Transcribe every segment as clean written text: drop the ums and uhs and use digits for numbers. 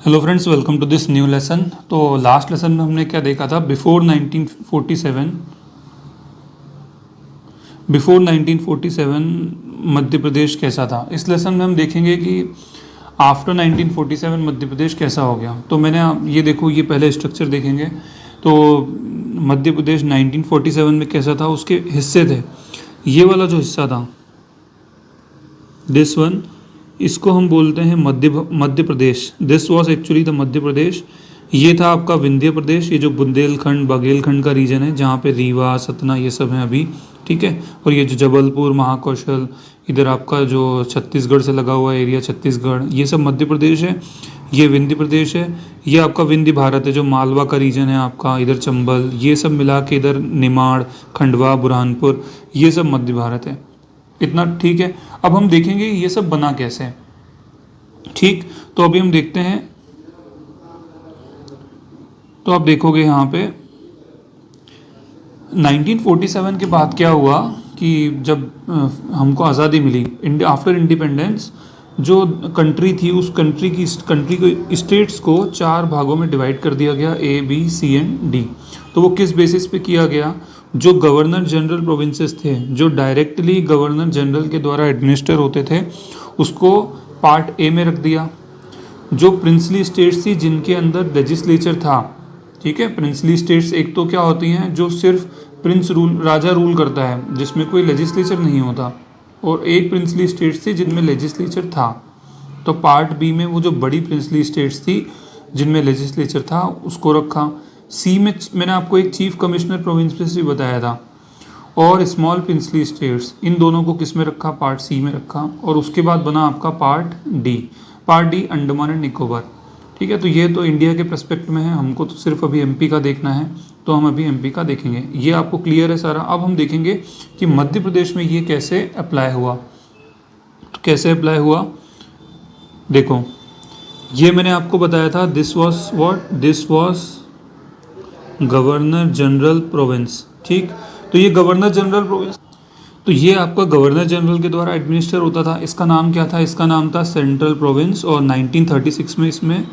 Hello friends, welcome to this new lesson. तो last lesson में हमने क्या देखा था? बिफोर 1947 मध्य प्रदेश कैसा था। इस लेसन में हम देखेंगे कि आफ्टर 1947 मध्य प्रदेश कैसा हो गया। तो मैंने ये देखो, ये पहले स्ट्रक्चर देखेंगे तो मध्य प्रदेश 1947 में कैसा था, उसके हिस्से थे। ये वाला जो हिस्सा था, दिस वन, इसको हम बोलते हैं Madhya Pradesh. This was actually the Madhya Pradesh. ये था आपका विंध्य प्रदेश, ये जो बुंदेलखंड बघेलखंड का रीजन है, जहाँ पे रीवा सतना ये सब हैं अभी, ठीक है। और ये जो जबलपुर महाकौशल, इधर आपका जो छत्तीसगढ़ से लगा हुआ एरिया छत्तीसगढ़, ये सब मध्य प्रदेश है। ये विंध्य प्रदेश है। ये आपका विंध्य भारत है, जो मालवा का रीजन है आपका, इधर चंबल, ये सब मिला के इधर निमाड़, खंडवा, बुरहानपुर, ये सब मध्य भारत है। इतना ठीक है। अब हम देखेंगे ये सब बना कैसे। ठीक, तो अभी हम देखते हैं। तो आप देखोगे यहाँ पे 1947 के बाद क्या हुआ कि जब हमको आज़ादी मिली, आफ्टर इंडिपेंडेंस, जो कंट्री थी उस कंट्री को स्टेट्स को 4 भागों में डिवाइड कर दिया गया, A B C and D। तो वो किस बेसिस पे किया गया? जो गवर्नर जनरल प्रोविंसेस थे, जो डायरेक्टली गवर्नर जनरल के द्वारा एडमिनिस्टर होते थे, उसको पार्ट ए में रख दिया। जो प्रिंसली स्टेट्स थी जिनके अंदर लेजिस्लेचर था, ठीक है। प्रिंसली स्टेट्स एक तो क्या होती हैं, जो सिर्फ राजा रूल करता है, जिसमें कोई लेजिस्लेचर नहीं होता, और एक प्रिंसली स्टेट्स थी जिनमें लेजिस्लेचर था। तो पार्ट बी में वो जो बड़ी प्रिंसली स्टेट्स थी जिनमें लेजिस्लेचर था उसको रखा। सी में मैंने आपको एक चीफ कमिश्नर प्रोविंसेस भी बताया था, और स्मॉल प्रिंसली स्टेट्स, इन दोनों को किस में रखा? पार्ट सी में रखा। और उसके बाद बना आपका part D. Part D Andaman and Nicobar, ठीक है। तो ये तो इंडिया के पर्सपेक्ट में है, हमको तो सिर्फ अभी एमपी का देखना है, तो हम अभी एमपी का देखेंगे। ये आपको क्लियर है सारा। अब हम देखेंगे कि मध्य प्रदेश में ये कैसे अप्लाई हुआ। तो कैसे अप्लाई हुआ, देखो, ये मैंने आपको बताया था, this was governor general province, ठीक। तो ये गवर्नर जनरल प्रोविंस, तो ये आपका गवर्नर जनरल के द्वारा एडमिनिस्टर होता था। इसका नाम क्या था? इसका नाम था सेंट्रल प्रोविंस, और 1936 में इसमें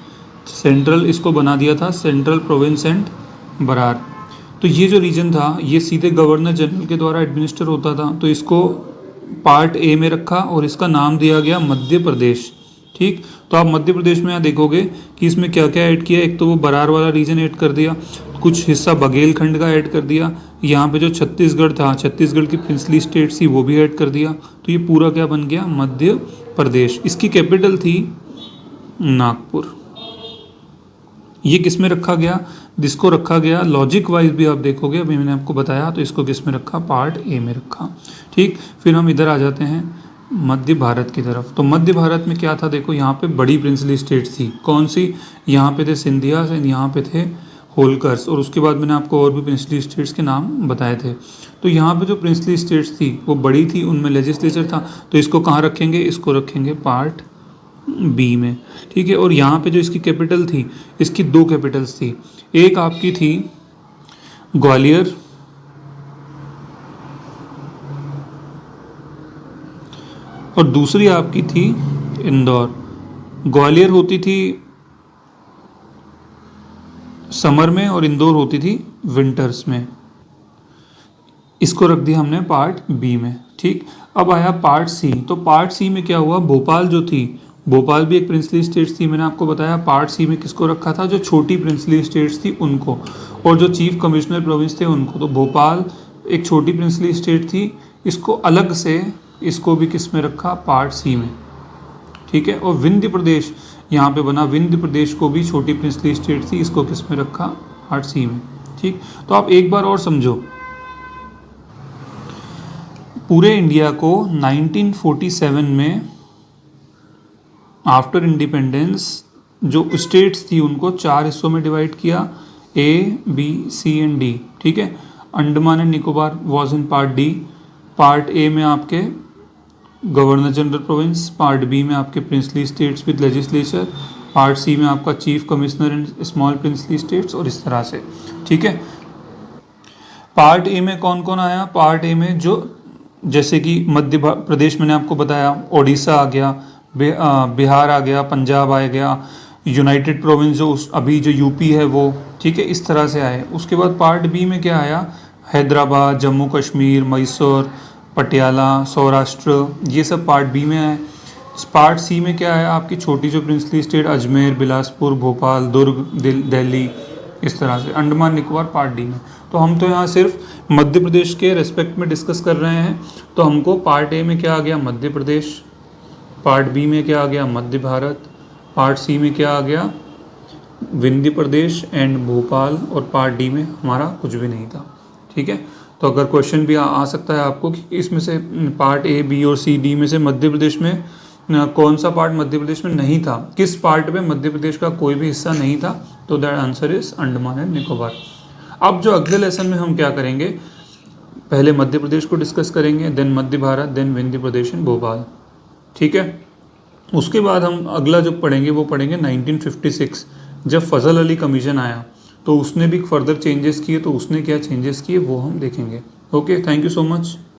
सेंट्रल इसको बना दिया था, सेंट्रल प्रोविंस एंड बरार। तो ये जो रीजन था ये सीधे गवर्नर जनरल के द्वारा एडमिनिस्टर होता था। तो इसको पार्ट ए में रखा और इसका नाम दिया गया मध्य प्रदेश, ठीक। तो आप मध्य प्रदेश में यहाँ देखोगे कि इसमें क्या क्या ऐड किया। एक तो वो बरार वाला रीजन ऐड कर दिया, कुछ हिस्सा बघेलखंड का ऐड कर दिया, यहाँ पे जो छत्तीसगढ़ था, छत्तीसगढ़ की प्रिंसली स्टेट थी, वो भी ऐड कर दिया। तो ये पूरा क्या बन गया? मध्य प्रदेश। इसकी कैपिटल थी नागपुर। ये किस में रखा गया? जिसको रखा गया लॉजिक वाइज भी आप देखोगे, अभी मैंने आपको बताया, तो इसको किस में रखा? पार्ट ए में रखा, ठीक। फिर हम इधर आ जाते हैं मध्य भारत की तरफ। तो मध्य भारत में क्या था? देखो, यहाँ पे बड़ी प्रिंसली स्टेट्स थी। कौन सी? यहाँ पे थे सिंधियास एंड यहाँ पे थे होलकर्स, और उसके बाद मैंने आपको और भी प्रिंसली स्टेट्स के नाम बताए थे। तो यहाँ पे जो प्रिंसली स्टेट्स थी वो बड़ी थी, उनमें लेजिस्लेचर था। तो इसको कहाँ रखेंगे? इसको रखेंगे पार्ट बी में, ठीक है। और यहाँ पे जो इसकी कैपिटल थी, इसकी 2 कैपिटल्स थी। एक आपकी थी ग्वालियर, और दूसरी आपकी थी इंदौर। ग्वालियर होती थी समर में और इंदौर होती थी विंटर्स में। इसको रख दिया हमने पार्ट बी में, ठीक। अब आया पार्ट सी। तो पार्ट सी में क्या हुआ? भोपाल जो थी, भोपाल भी एक प्रिंसली स्टेट्स थी, मैंने आपको बताया। पार्ट सी में किसको रखा था? जो छोटी प्रिंसली स्टेट्स थी उनको, और जो चीफ कमिश्नर प्रोविंस थे उनको। तो भोपाल एक छोटी प्रिंसली स्टेट थी, इसको अलग से, इसको भी किस में रखा? पार्ट सी में, ठीक है। और विंध्य प्रदेश यहाँ पे बना, विंध्य प्रदेश को भी छोटी प्रिंसली स्टेट थी, इसको किस में रखा? पार्ट सी में, ठीक। तो आप एक बार और समझो, पूरे इंडिया को 1947 में आफ्टर इंडिपेंडेंस जो स्टेट्स थी उनको 4 हिस्सों में डिवाइड किया, A B C and D, ठीक है। Andaman and Nicobar was in part D. Part A में आपके governor general province, part B में आपके princely states with legislature, part C में आपका chief commissioner and small princely states, और इस तरह से, ठीक है। पार्ट ए में कौन कौन आया? पार्ट ए में जो, जैसे कि मध्य प्रदेश मैंने आपको बताया, ओडिशा आ गया, बिहार आ गया, पंजाब आ गया, यूनाइटेड प्रोविंस जो उस अभी जो यूपी है वो, ठीक है, इस तरह से आए। उसके बाद पार्ट बी में क्या आया, हैदराबाद, जम्मू कश्मीर, मैसूर, पटियाला, सौराष्ट्र, ये सब पार्ट बी में आए। पार्ट सी में क्या है, आपकी छोटी जो प्रिंसली स्टेट अजमेर, बिलासपुर, भोपाल, दुर्ग, दिल्ली, इस तरह से। अंडमान निकोबार पार्ट डी में। तो हम तो यहाँ सिर्फ मध्य प्रदेश के रेस्पेक्ट में डिस्कस कर रहे हैं, तो हमको पार्ट ए में क्या आ गया, मध्य प्रदेश, पार्ट बी में क्या आ गया, मध्य भारत, पार्ट सी में क्या आ गया, विंध्य प्रदेश एंड भोपाल, और पार्ट डी में हमारा कुछ भी नहीं था। ठीक है, तो अगर क्वेश्चन भी आ सकता है आपको कि इसमें से पार्ट ए, बी और सी, डी में से मध्य प्रदेश में कौन सा पार्ट मध्य प्रदेश में नहीं था, किस पार्ट में मध्य प्रदेश का कोई भी हिस्सा नहीं था, तो that answer is Andaman and Nicobar. अब जो अगले लेसन में हम क्या करेंगे, पहले मध्य प्रदेश को डिस्कस करेंगे, then Madhya Bharat, then Vindhya Pradesh and Bhopal. ठीक है, उसके बाद हम अगला जो पढ़ेंगे वो पढ़ेंगे 1956, जब फजल अली कमीशन आया तो उसने भी फर्दर चेंजेस किए, तो उसने क्या चेंजेस किए वो हम देखेंगे। Okay, thank you so much.